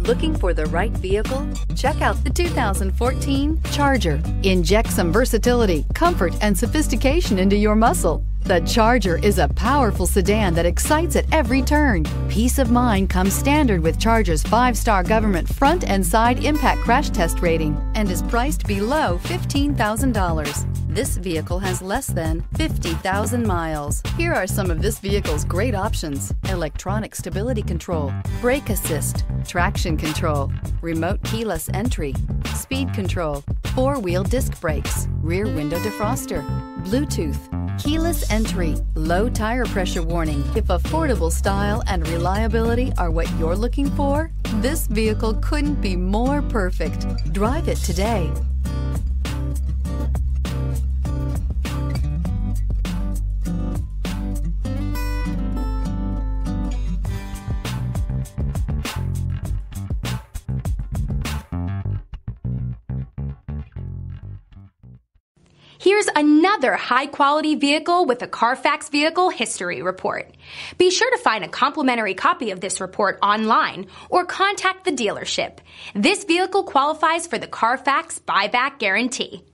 Looking for the right vehicle? Check out the 2014 Charger. Inject some versatility, comfort, and sophistication into your muscle. The Charger is a powerful sedan that excites at every turn. Peace of mind comes standard with Charger's 5-star government front and side impact crash test rating and is priced below $15,000. This vehicle has less than 50,000 miles. Here are some of this vehicle's great options: electronic stability control, brake assist, traction control, remote keyless entry, speed control, 4-wheel disc brakes, rear window defroster, Bluetooth, keyless entry, low tire pressure warning. If affordable style and reliability are what you're looking for, this vehicle couldn't be more perfect. Drive it today. Here's another high-quality vehicle with a Carfax Vehicle History Report. Be sure to find a complimentary copy of this report online or contact the dealership. This vehicle qualifies for the Carfax Buyback Guarantee.